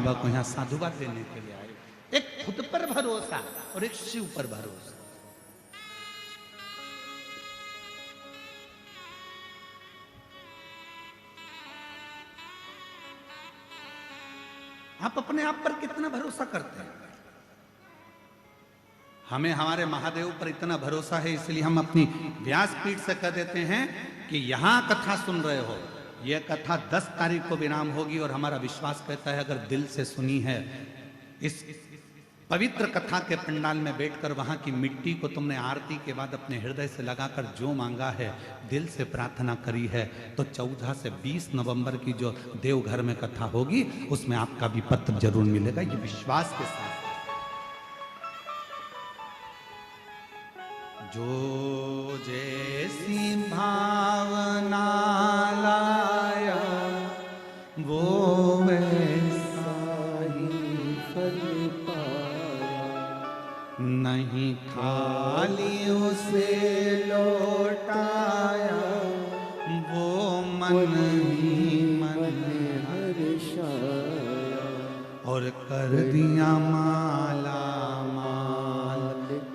बाबा को यहाँ साधुवाद देने के लिए आए। एक खुद पर भरोसा और एक शिव पर भरोसा। आप अपने आप पर कितना भरोसा करते हैं? हमें हमारे महादेव पर इतना भरोसा है, इसलिए हम अपनी व्यासपीठ से कह देते हैं कि यहां कथा सुन रहे हो, यह कथा 10 तारीख को विराम होगी और हमारा विश्वास कहता है अगर दिल से सुनी है, इस पवित्र कथा के पंडाल में बैठकर वहां की मिट्टी को तुमने आरती के बाद अपने हृदय से लगाकर जो मांगा है, दिल से प्रार्थना करी है, तो 14 से 20 नवंबर की जो देवघर में कथा होगी उसमें आपका भी पत्र जरूर मिलेगा, ये विश्वास के साथ। जो जैसी भावना लाया वो वैसा ही फल पाया, नहीं खाली उसे लौटाया, वो मन ही मन हर्षाया, और कर दिया माला माल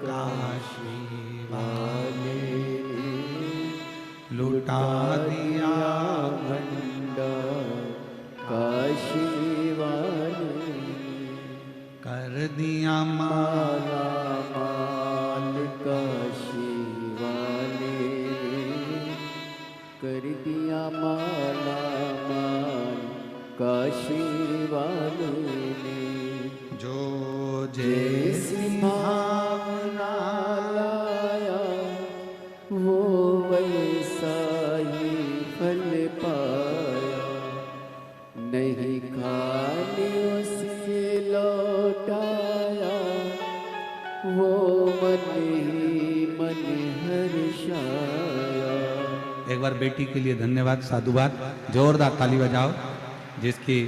काशी लुटा दिया भंडार काशी वाले, कर दिया माला माल काशी वाले, कर दिया माला माल काशी वाले, जो जैसी भावना लाया वो वैसा ही फल पाया, नहीं खाली उसे लौटाया, वो मन ही मन हर्षाया। एक बार बेटी के लिए धन्यवाद, साधुवाद, जोरदार ताली बजाओ, जिसकी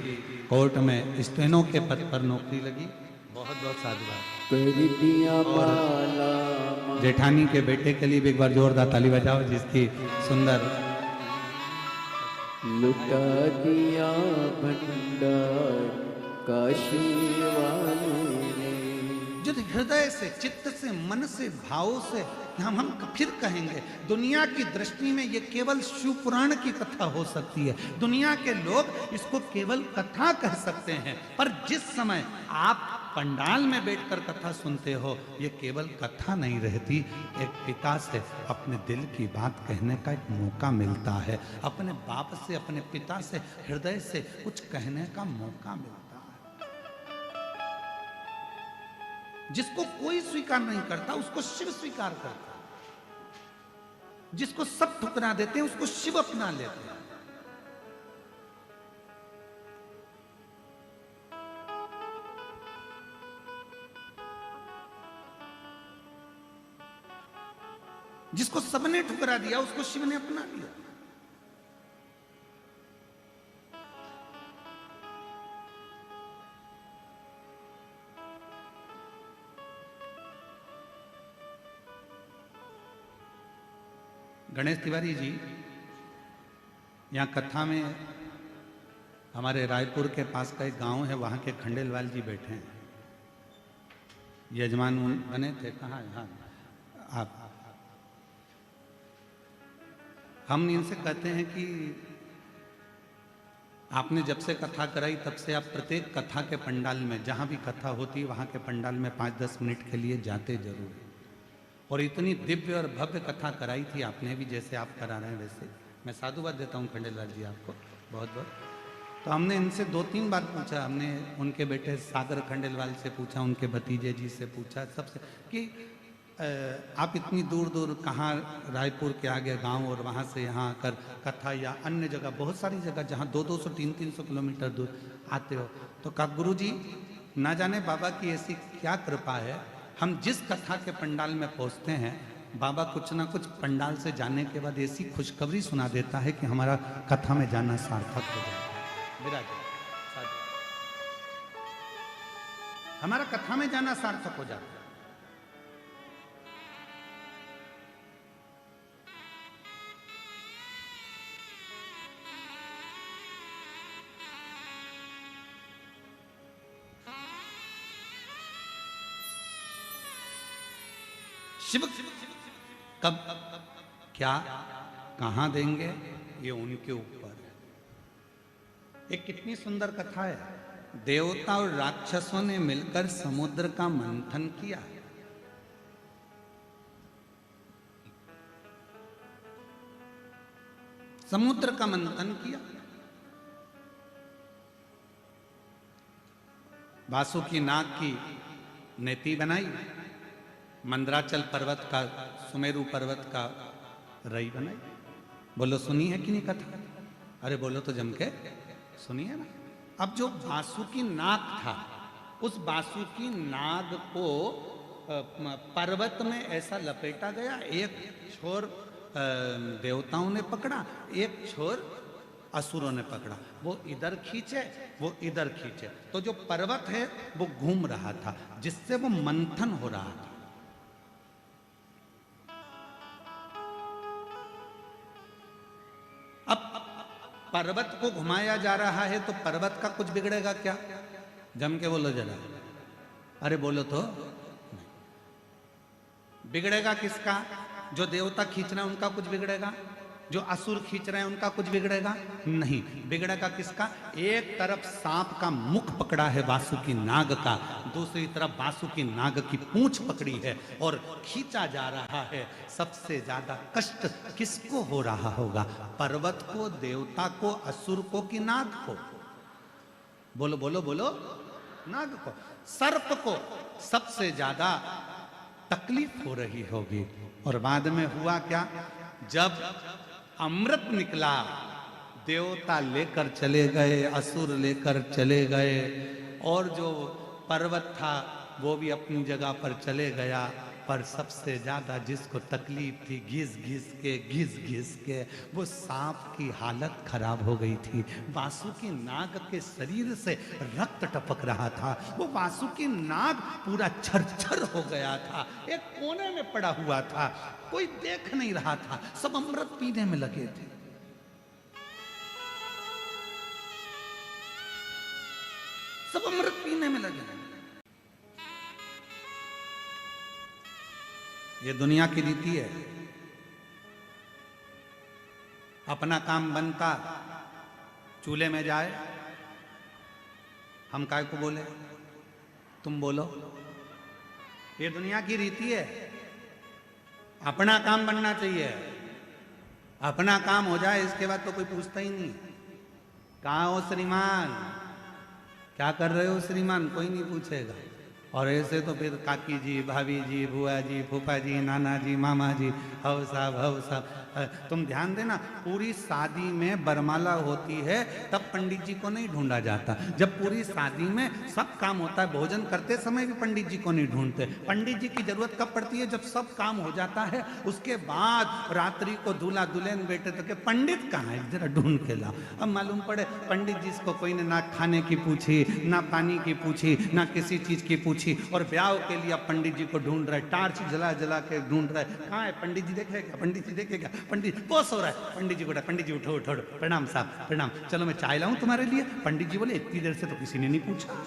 कोर्ट में स्टेनो के पद पर नौकरी लगी, बहुत बहुत साधुवाद। और जेठानी के बेटे के लिए भी एक बार जोरदार ताली बजाओ, जिसकी सुंदर लुटा दिया भंडार काशी वाले, जो हृदय से, चित्त से, मन से, भाव से हम फिर कहेंगे, दुनिया की दृष्टि में ये केवल शिव पुराण की कथा हो सकती है, दुनिया के लोग इसको केवल कथा कह सकते हैं, पर जिस समय आप पंडाल में बैठकर कथा सुनते हो, ये केवल कथा नहीं रहती, एक पिता से अपने दिल की बात कहने का एक मौका मिलता है, अपने बाप से, अपने पिता से, हृदय से कुछ कहने का मौका मिलता है। जिसको कोई स्वीकार नहीं करता उसको शिव स्वीकार करता है, जिसको सब ठुकरा देते हैं उसको शिव अपना लेते हैं। जिसको सबने ठुकरा दिया उसको शिव ने अपना लिया। गणेश तिवारी जी यहाँ कथा में, हमारे रायपुर के पास का एक गांव है, वहां के खंडेलवाल जी बैठे हैं, यजमान बने थे। कहाँ है? हाँ, आप। हम इनसे कहते हैं कि आपने जब से कथा कराई तब से आप प्रत्येक कथा के पंडाल में, जहाँ भी कथा होती है वहाँ के पंडाल में 5-10 मिनट के लिए जाते जरूर हैं, और इतनी दिव्य और भव्य कथा कराई थी आपने भी, जैसे आप करा रहे हैं वैसे। मैं साधुवाद देता हूँ खंडेलवाल जी आपको बहुत बहुत। तो हमने इनसे 2-3 बार पूछा, हमने उनके बेटे सागर खंडेलवाल से पूछा, उनके भतीजे जी से पूछा, सबसे, कि आप इतनी दूर दूर कहाँ, रायपुर के आगे गांव और वहाँ से यहाँ आकर कथा या अन्य जगह, बहुत सारी जगह जहाँ 200-200, 300-300 किलोमीटर दूर आते हो, तो कहा गुरु जी ना जाने बाबा की ऐसी क्या कृपा है, हम जिस कथा के पंडाल में पहुँचते हैं बाबा कुछ ना कुछ पंडाल से जाने के बाद ऐसी खुशखबरी सुना देता है कि हमारा कथा में जाना सार्थक हो जाता है। हमारा कथा में जाना सार्थक हो जाता है। शिव कब क्या कहां देंगे ये उनके ऊपर है। ये कितनी सुंदर कथा है। देवता और राक्षसों ने मिलकर समुद्र का मंथन किया। समुद्र का मंथन किया। वासुकी नाग की नेति बनाई, मंदराचल पर्वत का, सुमेरु पर्वत का रई बनाई। बोलो सुनी है कि नहीं कथा? अरे बोलो तो जम के सुनिए ना। अब जो वासुकी नाग था, उस वासुकी नाग को पर्वत में ऐसा लपेटा गया, एक छोर देवताओं ने पकड़ा, एक छोर असुरों ने पकड़ा। वो इधर खींचे, वो इधर खींचे, तो जो पर्वत है वो घूम रहा था, जिससे वो मंथन हो रहा था। अब पर्वत को घुमाया जा रहा है तो पर्वत का कुछ बिगड़ेगा क्या? जम के बोलो जरा। अरे बोलो तो। बिगड़ेगा किसका? जो देवता खींच रहे हैं उनका कुछ बिगड़ेगा? जो असुर खींच रहे हैं उनका कुछ बिगड़ेगा? नहीं। बिगड़ेगा किसका? एक तरफ सांप का मुख पकड़ा है वासुकी नाग का, दूसरी तरफ वासुकी नाग की पूंछ पकड़ी है और खींचा जा रहा है। सबसे ज्यादा कष्ट किसको हो रहा होगा? पर्वत को, देवता को, असुर को कि नाग को? बोलो बोलो बोलो। नाग को। सर्प को सबसे ज्यादा तकलीफ हो रही होगी। और बाद में हुआ क्या? जब अमृत निकला, देवता लेकर चले गए, असुर लेकर चले गए, और जो पर्वत था वो भी अपनी जगह पर चले गया। पर सबसे ज्यादा जिसको तकलीफ थी, घिस घिस के वो सांप की हालत खराब हो गई थी। वासुकी नाग के शरीर से रक्त टपक रहा था। वो वासुकी नाग पूरा छरछर हो गया था, एक कोने में पड़ा हुआ था, कोई देख नहीं रहा था, सब अमृत पीने में लगे थे। सब अमृत पीने में लगे। ये दुनिया की रीति है। अपना काम बनता, चूल्हे में जाए, हम काय को बोले, तुम बोलो। ये दुनिया की रीति है। अपना काम बनना चाहिए, अपना काम हो जाए, इसके बाद तो कोई पूछता ही नहीं। कहाँ हो श्रीमान, क्या कर रहे हो श्रीमान, कोई नहीं पूछेगा। और ऐसे तो फिर काकी जी, भाभी जी, बुआ जी, फूफा जी, नाना जी, मामा जी, हव साहब। तुम ध्यान देना, पूरी शादी में बरमाला होती है तब पंडित जी को नहीं ढूंढा जाता। जब पूरी शादी में सब काम होता है, भोजन करते समय भी पंडित जी को नहीं ढूंढते। पंडित जी की जरूरत कब पड़ती है? जब सब काम हो जाता है, उसके बाद रात्रि को दूल्हा दुल्हन बेटे तो के पंडित कहाँ है, जरा ढूंढ के लाओ। अब मालूम पड़े पंडित जी को कोई ने ना खाने की पूछी, ना पानी की पूछी, ना किसी चीज की पूछी, और ब्याह के लिए अब पंडित जी को ढूंढ रहे, टार्च जला जला के ढूंढ रहे। कहाँ है पंडित जी? देखेगा पंडित जी, देखेगा पंडित, बहुत सो रहा है। पंडित जी को, पंडित जी उठो उठो, प्रणाम साहब प्रणाम, चलो मैं चाय लाऊं तुम्हारे लिए। पंडित जी बोले इतनी देर से तो किसी ने नहीं पूछा।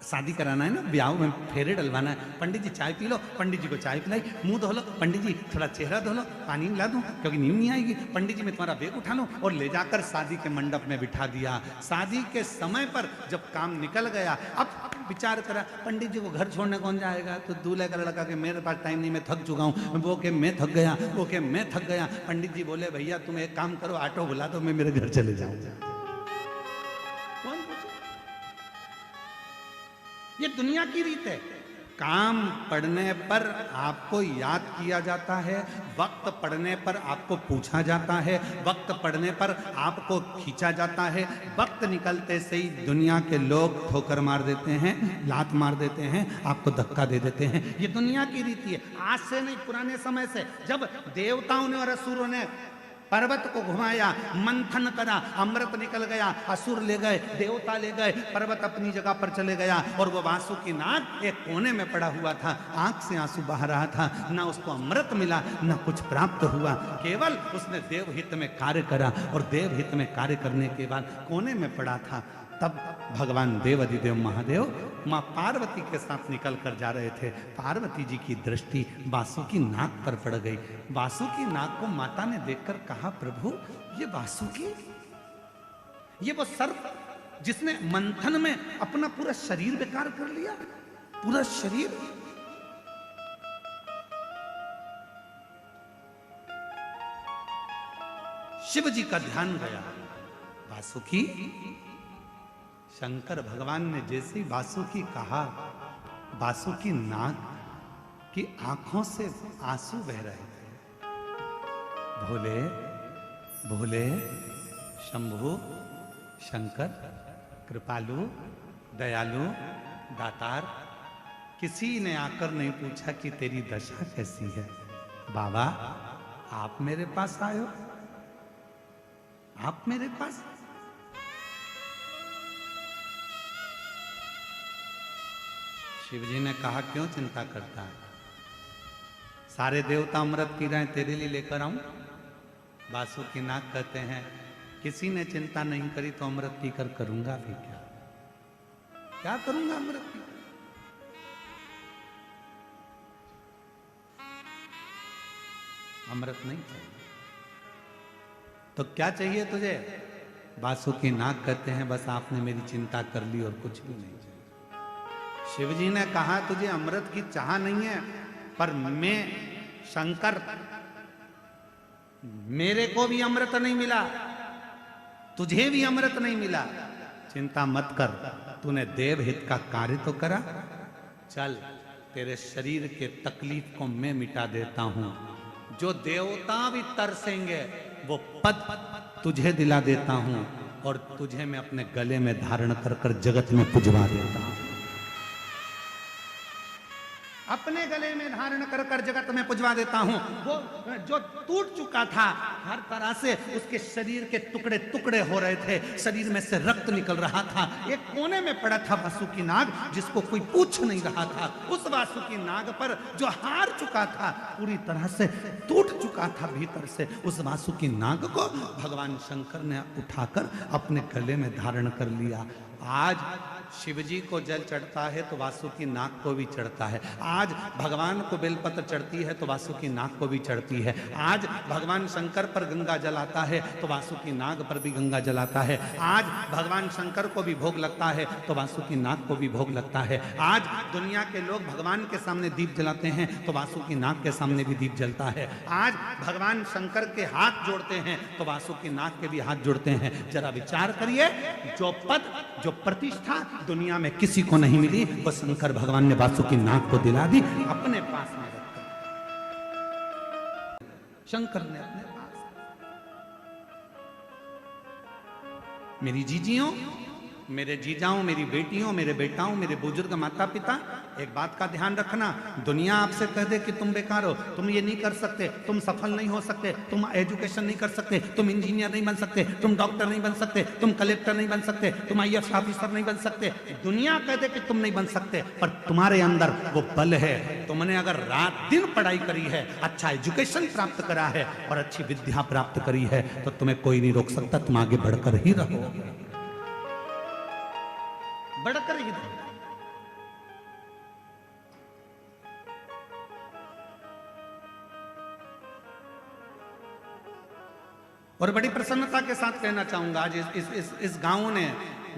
शादी कराना है ना, ब्याह में फेरे डलवाना है। पंडित जी चाय पी लो। पंडित जी को चाय पिलाई, मुंह धो लो। पंडित जी थोड़ा चेहरा धो लो, पानी मिला दूं क्योंकि नींद नहीं आएगी। पंडित जी मैं तुम्हारा बैग उठा लूं, और ले जाकर शादी के मंडप में बिठा दिया। शादी के समय पर जब काम निकल गया, अब विचार करा पंडित जी को घर छोड़ने कौन जाएगा? तो दूल्हे का लड़का के मेरे पास टाइम नहीं, मैं थक चुका हूँ। वो के मैं थक गया, वो के मैं थक गया। पंडित जी बोले भैया तुम एक काम करो, ऑटो बुला दो, मैं मेरे घर चले जाऊंगा। ये दुनिया की रीत है। काम पड़ने पर आपको याद किया जाता है, वक्त पड़ने पर आपको पूछा जाता है, वक्त पड़ने पर आपको खींचा जाता है। वक्त निकलते से ही दुनिया के लोग ठोकर मार देते हैं, लात मार देते हैं, आपको धक्का दे देते हैं। ये दुनिया की रीति है। आज से नहीं, पुराने समय से, जब देवताओं ने और असुरों ने पर्वत को घुमाया, मंथन करा, अमृत निकल गया, असुर ले गए, देवता ले गए, पर्वत अपनी जगह पर चले गया, और वो वासुकी नाग एक कोने में पड़ा हुआ था, आंख से आंसू बह रहा था। ना उसको अमृत मिला, ना कुछ प्राप्त हुआ, केवल उसने देवहित में कार्य करा, और देवहित में कार्य करने के बाद कोने में पड़ा था। तब भगवान देव अधिदेव महादेव माँ पार्वती के साथ निकल कर जा रहे थे। पार्वती जी की दृष्टि वासुकी नाग पर पड़ गई। वासुकी नाग को माता ने देखकर कहा, प्रभु ये वासुकी, ये वो सर्प जिसने मंथन में अपना पूरा शरीर बेकार कर लिया, पूरा शरीर। शिव जी का ध्यान गया, वासुकी। शंकर भगवान ने जैसे ही वासुकी कहा, वासुकी नाग की आंखों से आंसू बह रहे थे। भोले भोले शंभु शंकर कृपालु दयालु दातार, किसी ने आकर नहीं पूछा कि तेरी दशा कैसी है। बाबा आप मेरे पास आए हो, आप मेरे पास। शिव जी ने कहा, क्यों चिंता करता है, सारे देवता अमृत पी रहे हैं, तेरे लिए लेकर आऊं। वासुकी नाग कहते हैं, किसी ने चिंता नहीं करी तो अमृत पीकर करूंगा भी क्या, क्या करूंगा अमृत पीकर। अमृत नहीं चाहिए तो क्या चाहिए तुझे। वासुकी नाग कहते हैं, बस आपने मेरी चिंता कर ली और कुछ भी नहीं चाहिए। शिव जी ने कहा, तुझे अमृत की चाह नहीं है, पर मैं शंकर, मेरे को भी अमृत नहीं मिला, तुझे भी अमृत नहीं मिला। चिंता मत कर, तूने देव हित का कार्य तो करा। चल तेरे शरीर के तकलीफ को मैं मिटा देता हूं। जो देवता भी तरसेंगे वो पद तुझे दिला देता हूं, और तुझे मैं अपने गले में धारण कर कर जगत में पुजवा देता हूं। अपने गले में धारण कर कर जगत में पुजवा देता हूं। वो जो टूट चुका था हर तरह से, उसके शरीर के टुकड़े टुकड़े हो रहे थे, शरीर में से रक्त निकल रहा था। एक कोने में पड़ा था वासुकी नाग, जिसको कोई पूछ नहीं रहा था। उस वासुकी नाग पर जो हार चुका था, पूरी तरह से टूट चुका था भीतर से, उस वासुकी नाग को भगवान शंकर ने उठाकर अपने गले में धारण कर लिया। आज शिवजी को जल चढ़ता है तो वासुकी नाग को भी चढ़ता है। आज भगवान को बेलपत्र चढ़ती है तो वासुकी नाग को भी चढ़ती है। आज भगवान शंकर पर गंगा जल आता है तो वासुकी नाग पर भी गंगा जल आता है। आज भगवान शंकर को भी भोग लगता है तो वासुकी नाग को भी भोग लगता है। आज दुनिया के लोग भगवान के सामने दीप जलाते हैं तो वासुकी नाग के सामने भी दीप जलता है। आज भगवान शंकर के हाथ जोड़ते हैं तो वासुकी नाग के भी हाथ जोड़ते हैं। जरा विचार करिए, जो पद, जो प्रतिष्ठा दुनिया में किसी को नहीं मिली, वो शंकर भगवान ने वासुकी नाग को दिला दी, अपने पास में रखकर। शंकर ने अपने पास। मेरी जीजियों, मेरे जीजाओं, मेरी बेटियों, मेरे बेटाओं, मेरे बुजुर्ग माता पिता, एक बात का ध्यान रखना। दुनिया आपसे कह दे कि तुम बेकार हो, तुम ये नहीं कर सकते, तुम सफल नहीं हो सकते, तुम एजुकेशन नहीं कर सकते, तुम इंजीनियर नहीं बन सकते, तुम डॉक्टर नहीं बन सकते, तुम कलेक्टर नहीं बन सकते, तुम IAS ऑफिसर नहीं बन सकते। दुनिया कह दे कि तुम नहीं बन सकते, पर तुम्हारे अंदर वो बल है। तुमने अगर रात दिन पढ़ाई करी है, अच्छा एजुकेशन प्राप्त करा है और अच्छी विद्या प्राप्त करी है, तो तुम्हें कोई नहीं रोक सकता, तुम आगे बढ़कर ही रहो, बढ़कर ही रहो। और बड़ी प्रसन्नता के साथ कहना चाहूंगा, आज इस गांव ने,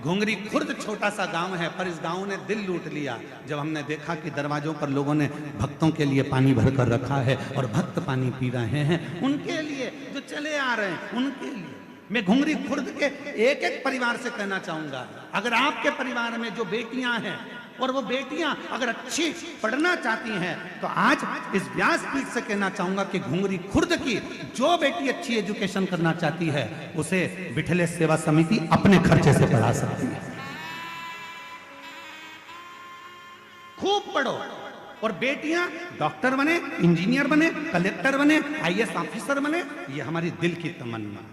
घुंगरी खुर्द छोटा सा गांव है, पर इस गांव ने दिल लूट लिया जब हमने देखा कि दरवाजों पर लोगों ने भक्तों के लिए पानी भर कर रखा है और भक्त पानी पी रहे हैं। उनके लिए जो चले आ रहे हैं, उनके लिए मैं घुंगरी खुर्द के एक एक परिवार से कहना चाहूंगा, अगर आपके परिवार में जो बेटियां हैं और वो बेटियां अगर अच्छी पढ़ना चाहती हैं, तो आज इस व्यासपीठ से कहना चाहूंगा कि घुंगरी खुर्द की जो बेटी अच्छी एजुकेशन करना चाहती है, उसे विठले सेवा समिति अपने खर्चे से पढ़ा सकती है। खूब पढ़ो और बेटियां डॉक्टर बने, इंजीनियर बने, कलेक्टर बने, IAS ऑफिसर बने, ये हमारी दिल की तमन्ना,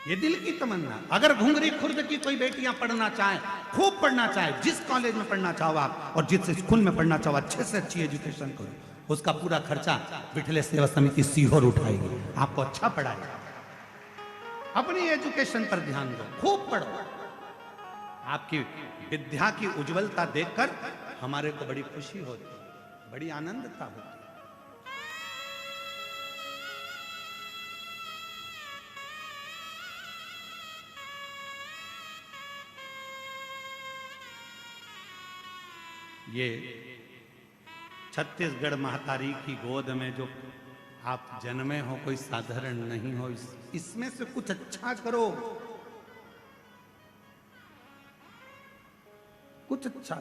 ये दिल की तमन्ना। अगर घुंगरी खुर्द की कोई बेटियां पढ़ना चाहे, खूब पढ़ना चाहे, जिस कॉलेज में पढ़ना चाहो आप और जिस स्कूल में पढ़ना चाहो, अच्छे से अच्छी एजुकेशन करो, उसका पूरा खर्चा विठले सेवा समिति सीहोर उठाएगी, आपको अच्छा पढ़ाएगी। अपनी एजुकेशन पर ध्यान दो, खूब पढ़ो, आपकी विद्या की उज्जवलता देखकर हमारे को बड़ी खुशी होती है, बड़ी आनंदता होती है। ये छत्तीसगढ़ महतारी की गोद में जो आप जन्मे हो कोई साधारण नहीं हो। इसमें से कुछ अच्छा करो, कुछ अच्छा।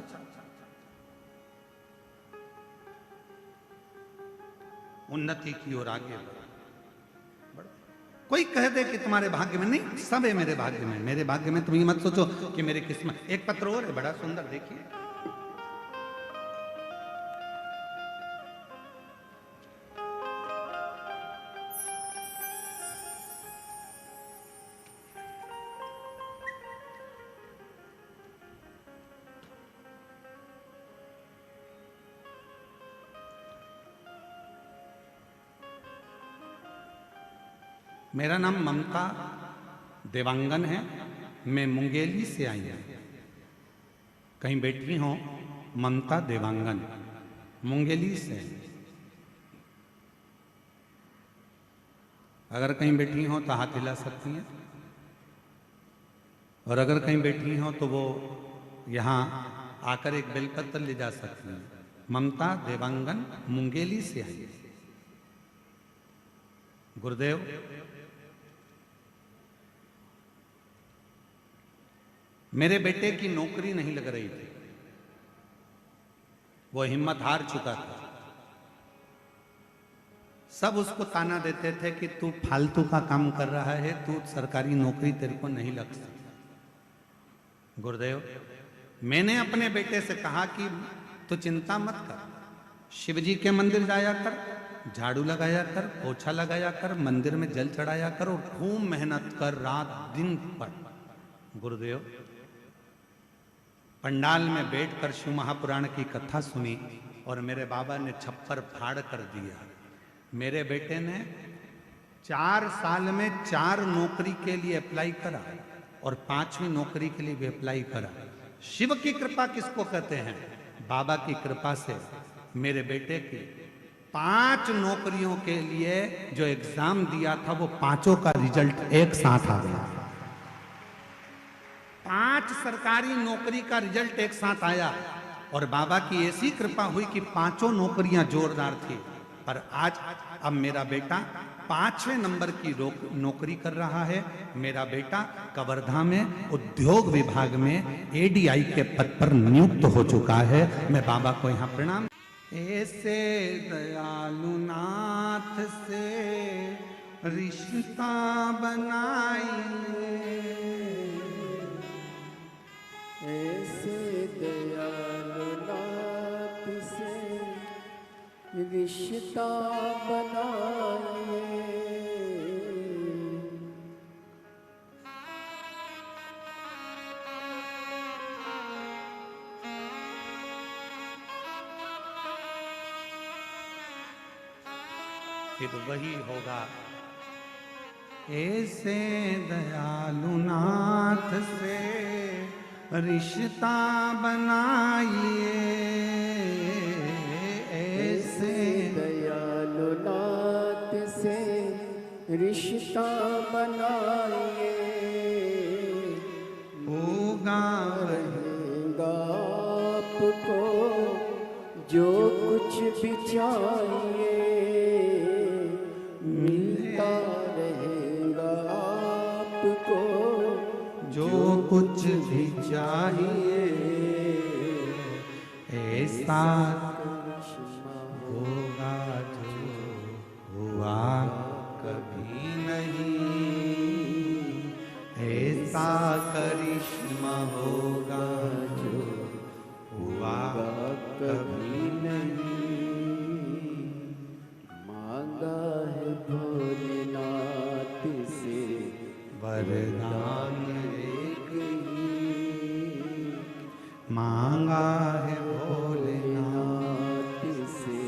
उन्नति की ओर आगे बढ़ो। कोई कह दे कि तुम्हारे भाग्य में नहीं, सब है मेरे भाग्य में। मेरे भाग्य में तुम ये मत सोचो कि मेरी किस्मत। एक पत्र और है बड़ा सुंदर, देखिए। मेरा नाम ममता देवांगन है, मैं मुंगेली से आई हूं। कहीं बैठी हो ममता देवांगन, मुंगेली से। अगर कहीं बैठी हो तो हाथ हिला सकती हैं, और अगर कहीं बैठी हो तो वो यहाँ आकर एक बेलपत्र ले जा सकती हैं। ममता देवांगन मुंगेली से आई है। गुरुदेव, मेरे बेटे की नौकरी नहीं लग रही थी, वो हिम्मत हार चुका था। सब उसको ताना देते थे कि तू फालतू का काम कर रहा है, तू सरकारी नौकरी तेरे को नहीं लग सकती। गुरुदेव, मैंने अपने बेटे से कहा कि तू चिंता मत कर, शिव जी के मंदिर जाया कर, झाड़ू लगाया कर, पोछा लगाया कर, मंदिर में जल चढ़ाया कर और खूब मेहनत कर, रात दिन पढ़। गुरुदेव, पंडाल में बैठकर शिव महापुराण की कथा सुनी और मेरे बाबा ने छप्पर फाड़ कर दिया। मेरे बेटे ने 4 साल में 4 नौकरी के लिए अप्लाई करा और 5वीं नौकरी के लिए भी अप्लाई करा। शिव की कृपा किसको कहते हैं? बाबा की कृपा से मेरे बेटे की 5 नौकरियों के लिए जो एग्जाम दिया था वो 5 का रिजल्ट एक साथ आ गया। 5 सरकारी नौकरी का रिजल्ट एक साथ आया और बाबा की ऐसी कृपा हुई कि 5 नौकरियां जोरदार थी। पर आज अब मेरा बेटा 5वें नंबर की नौकरी कर रहा है। मेरा बेटा कवर्धा में उद्योग विभाग में एडीआई के पद पर नियुक्त हो चुका है। मैं बाबा को यहाँ प्रणाम। ऐसे दयालु नाथ से रिश्ता बनाइए, ऐसे दयालु नाथ से रिश्ता बनाए। फिर वही होगा। ऐसे दयालु नाथ से रिश्ता बनाइए, ऐसे दयालु नाथ से रिश्ता बनाइए। होगा रहेगा आपको जो कुछ भी चाहिए, मिलता रहेगा आपको जो कुछ भी चाहिए। ऐसा होगा जो हुआ कभी नहीं, ऐसा करिश्मा होगा जो हुआ कभी नहीं। मांगा है भोलेनाथ से वरदान एक ही, मांगा है भोलेनाथ से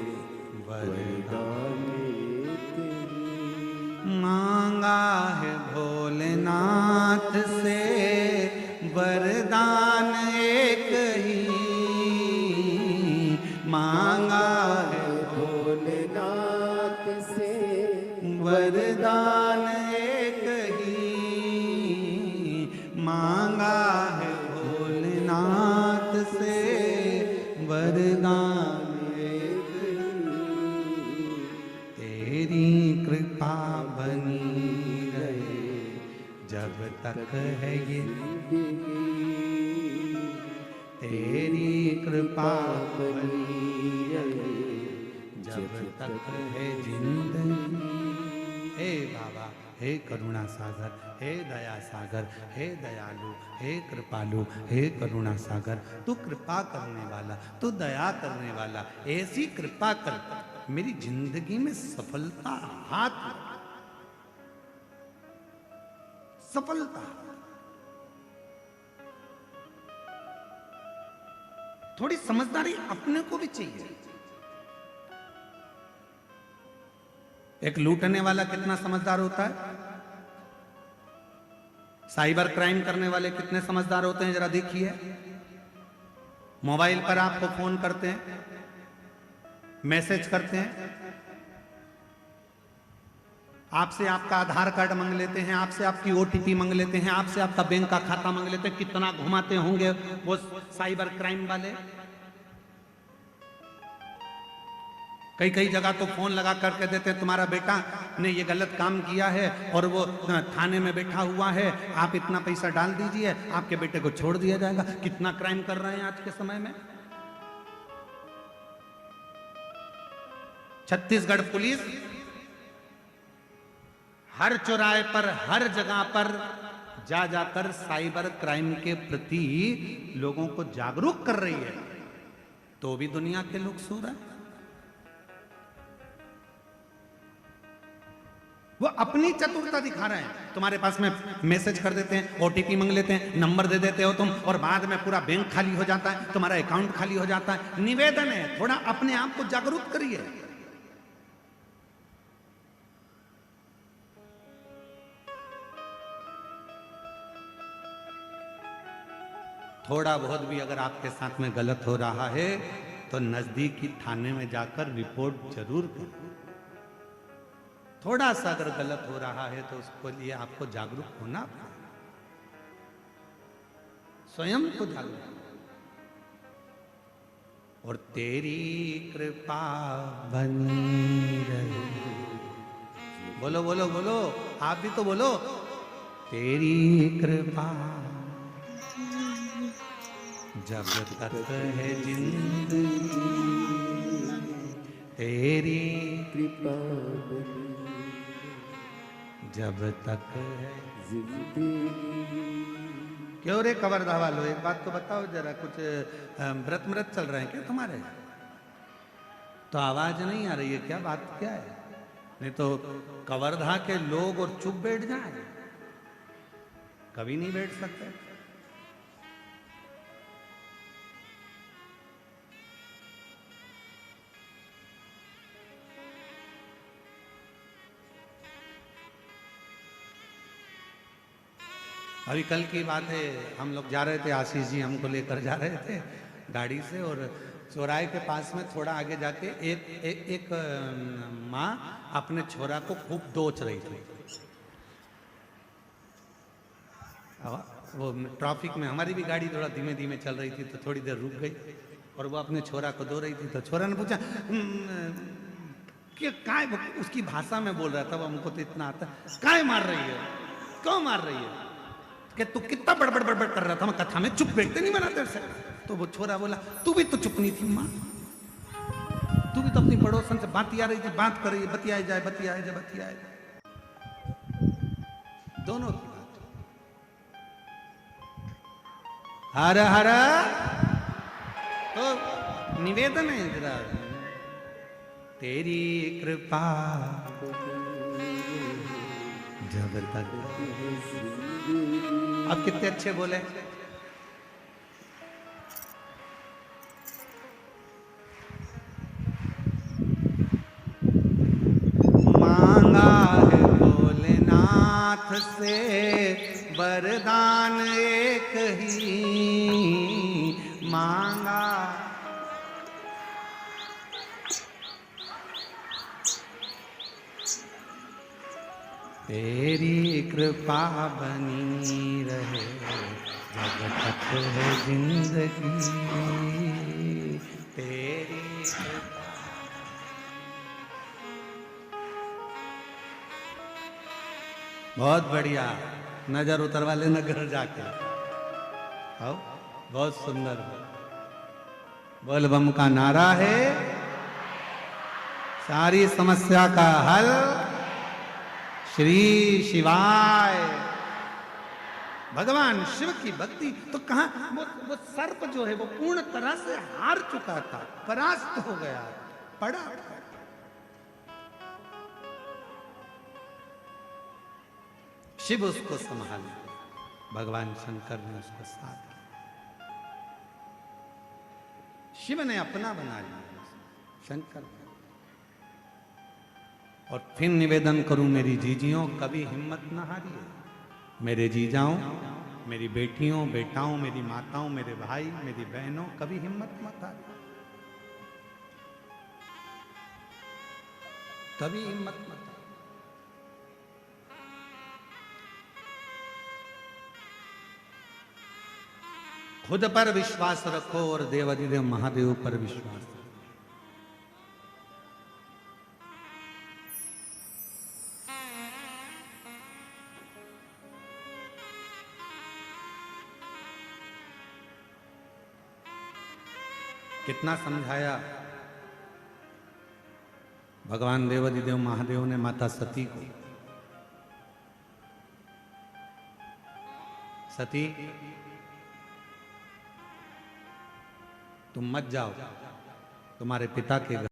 वरदान, एक ही। मांगा है भोलेनाथ से वरदान तक है ये जिंदगी तेरी कृपा बनी रहे जब तक है जिंदगी। हे बाबा, हे करुणा सागर, हे दया सागर, हे दयालु, हे कृपालु, हे करुणा सागर, तू कृपा करने वाला, तू दया करने वाला, ऐसी कृपा कर मेरी जिंदगी में सफलता हाथ लगे। सफलता थोड़ी समझदारी अपने को भी चाहिए। एक लूटने वाला कितना समझदार होता है, साइबर क्राइम करने वाले कितने समझदार होते हैं, जरा देखिए। मोबाइल पर आपको फोन करते हैं, मैसेज करते हैं, आपसे आपका आधार कार्ड मांग लेते हैं, आपसे आपकी ओटीपी मांग लेते हैं, आपसे आपका बैंक का खाता मांग लेते हैं। कितना घुमाते होंगे वो साइबर क्राइम वाले। कई कई जगह तो फोन लगा करके देते हैं, तुम्हारा बेटा ने ये गलत काम किया है और वो थाने में बैठा हुआ है, आप इतना पैसा डाल दीजिए, आपके बेटे को छोड़ दिया जाएगा। कितना क्राइम कर रहे हैं आज के समय में। छत्तीसगढ़ पुलिस हर चौराहे पर, हर जगह पर जा जाकर साइबर क्राइम के प्रति लोगों को जागरूक कर रही है, तो भी दुनिया के लोग सो रहे हैं। वो अपनी चतुरता दिखा रहे हैं। तुम्हारे पास में मैसेज कर देते हैं, ओटीपी मांग लेते हैं, नंबर दे देते हो तुम, और बाद में पूरा बैंक खाली हो जाता है, तुम्हारा अकाउंट खाली हो जाता है। निवेदन है, थोड़ा अपने आप को जागरूक करिए। थोड़ा बहुत भी अगर आपके साथ में गलत हो रहा है तो नजदीकी थाने में जाकर रिपोर्ट जरूर करें। थोड़ा सा अगर गलत हो रहा है तो उसको लिए आपको जागरूक होना पड़ेगा, स्वयं को जागरूक। और तेरी कृपा बनी रहे, बोलो बोलो बोलो, आप भी तो बोलो, तेरी कृपा जब तक है जिंदगी, तेरी कृपा बनी जब तक है जिंदगी। क्यों रे कवर्धा वालों, एक बात तो बताओ जरा, कुछ व्रत चल रहे हैं क्या तुम्हारे? तो आवाज नहीं आ रही है क्या? बात क्या है? नहीं तो कवर्धा के लोग और चुप बैठ जाए, कभी नहीं बैठ सकते। अभी कल की बात है, हम लोग जा रहे थे, आशीष जी हमको लेकर जा रहे थे गाड़ी से, और चौराहे के पास में थोड़ा आगे जाके एक माँ अपने छोरा को खूब दोच रही थी। वो ट्रैफिक में हमारी भी गाड़ी थोड़ा धीमे धीमे चल रही थी, तो थोड़ी देर रुक गई और वो अपने छोरा को दो रही थी। तो छोरा ने पूछा कि काय, उसकी भाषा में बोल रहा था वो, हमको तो इतना आता, काय मार रही है, क्यों मार रही है, कि तू कितना बड़बड़ बड़बड़ कर रहा था, मैं कथा में चुप बैठते नहीं मना तेरे से। तो वो छोरा बोला, तू भी तो चुप नहीं थी माँ, तू भी तो अपनी पड़ोसन से बतिया रही थी, बात कर रही है, बतियाए जाए बतियाए जाए बतियाए जाए, दोनों की बात। हर हर तो निवेदन है जरा, तेरी कृपा जब तक। अब कितने अच्छे बोले। मांगा है भोलेनाथ से वरदान एक ही मांगा, तेरी कृपा बनी रहे जब तक है जिंदगी, तेरी कृपा। बहुत बढ़िया। नजर उतरवा लेना घर जाके। आओ, बहुत सुंदर है। बोल बम का नारा है, सारी समस्या का हल श्री शिवाय। भगवान शिव की भक्ति तो कहां, वो सर्प जो है वो पूर्ण तरह से हार चुका था, परास्त हो गया, पड़ा था। शिव उसको संभाले, भगवान शंकर ने उसको साथ दिया। शिव ने अपना बना लिया शंकर को। और फिर निवेदन करूं मेरी जीजियों, कभी हिम्मत न हारिए। मेरे जीजाओं, मेरी बेटियों, बेटाओं, मेरी माताओं, मेरे भाई, मेरी बहनों, कभी हिम्मत मत हारिए, कभी हिम्मत मत हारिए। खुद पर विश्वास रखो और देवाधिदेव महादेव पर विश्वास रखो। कितना समझाया भगवान देवाधिदेव महादेव ने माता सती को। सती, तुम मत जाओ तुम्हारे पिता के घर।